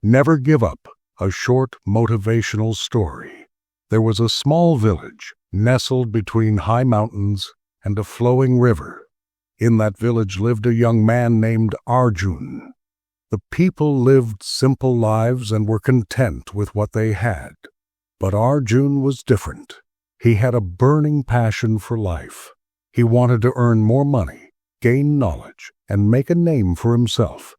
Never Give Up, a short motivational story. There was a small village nestled between high mountains and a flowing river. In that village lived a young man named Arjun. The people lived simple lives and were content with what they had. But Arjun was different. He had a burning passion for life. He wanted to earn more money, gain knowledge, and make a name for himself.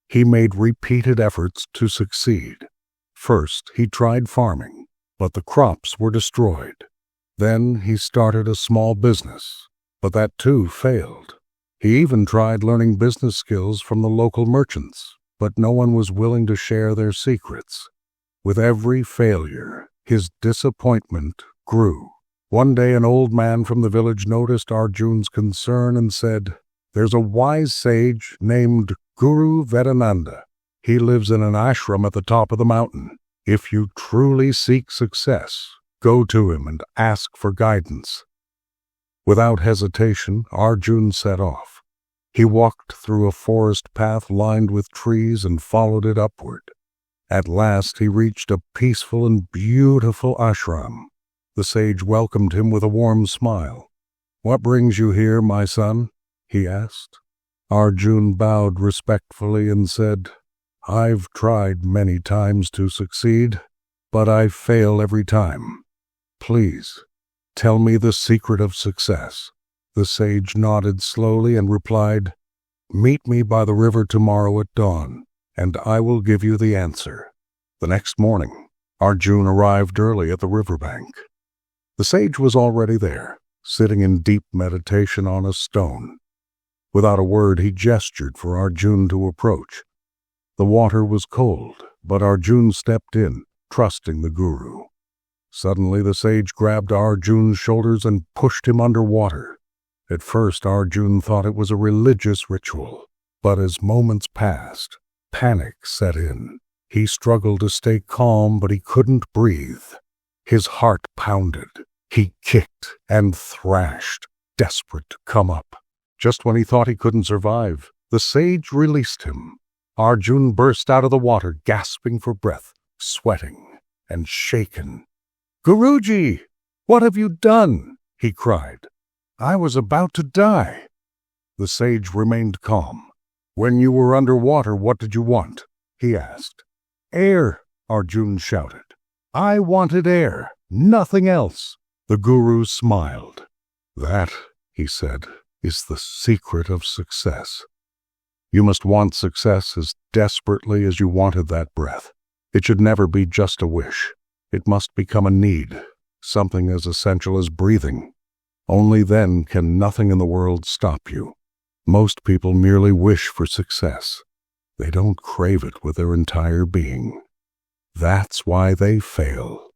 He made repeated efforts to succeed. First, he tried farming, but the crops were destroyed. Then he started a small business, but that too failed. He even tried learning business skills from the local merchants, but no one was willing to share their secrets. With every failure, his disappointment grew. One day an old man from the village noticed Arjun's concern and said, "There's a wise sage named Guru Vedananda. He lives in an ashram at the top of the mountain. If you truly seek success, go to him and ask for guidance." Without hesitation, Arjun set off. He walked through a forest path lined with trees and followed it upward. At last he reached a peaceful and beautiful ashram. The sage welcomed him with a warm smile. "What brings you here, my son?" he asked. Arjun bowed respectfully and said, "I've tried many times to succeed, but I fail every time. Please, tell me the secret of success." The sage nodded slowly and replied, "Meet me by the river tomorrow at dawn, and I will give you the answer." The next morning, Arjun arrived early at the riverbank. The sage was already there, sitting in deep meditation on a stone. Without a word, he gestured for Arjun to approach. The water was cold, but Arjun stepped in, trusting the guru. Suddenly, the sage grabbed Arjun's shoulders and pushed him underwater. At first, Arjun thought it was a religious ritual, but as moments passed, panic set in. He struggled to stay calm, but he couldn't breathe. His heart pounded. He kicked and thrashed, desperate to come up. Just when he thought he couldn't survive, the sage released him. Arjun burst out of the water, gasping for breath, sweating and shaken. "Guruji, what have you done?" he cried. "I was about to die." The sage remained calm. "When you were underwater, what did you want?" he asked. "Air," Arjun shouted. "I wanted air, nothing else." The guru smiled. "That," he said, "is the secret of success. You must want success as desperately as you wanted that breath. It should never be just a wish. It must become a need, something as essential as breathing. Only then can nothing in the world stop you. Most people merely wish for success. They don't crave it with their entire being. That's why they fail."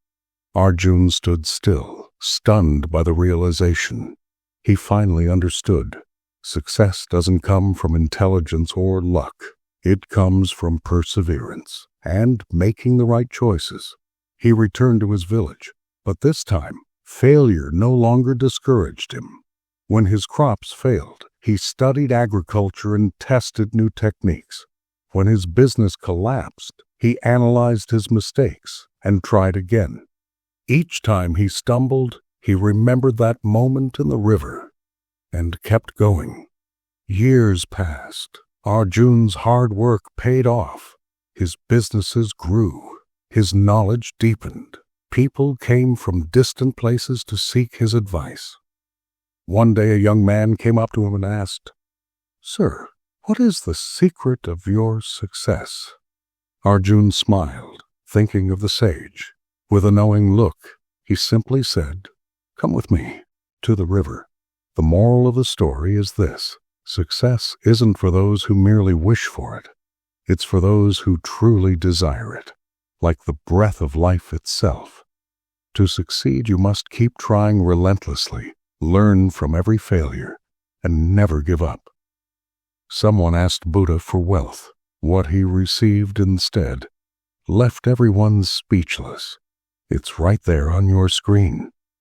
Arjun stood still, stunned by the realization. He finally understood. Success doesn't come from intelligence or luck. It comes from perseverance and making the right choices. He returned to his village, but this time, failure no longer discouraged him. When his crops failed, he studied agriculture and tested new techniques. When his business collapsed, he analyzed his mistakes and tried again. Each time he stumbled, he remembered that moment in the river and kept going. Years passed. Arjun's hard work paid off. His businesses grew. His knowledge deepened. People came from distant places to seek his advice. One day a young man came up to him and asked, "Sir, what is the secret of your success?" Arjun smiled, thinking of the sage. With a knowing look, he simply said, "Come with me to the river." The moral of the story is this: success isn't for those who merely wish for it. It's for those who truly desire it, like the breath of life itself. To succeed, you must keep trying relentlessly, learn from every failure, and never give up. Someone asked Buddha for wealth. What he received instead left everyone speechless. It's right there on your screen.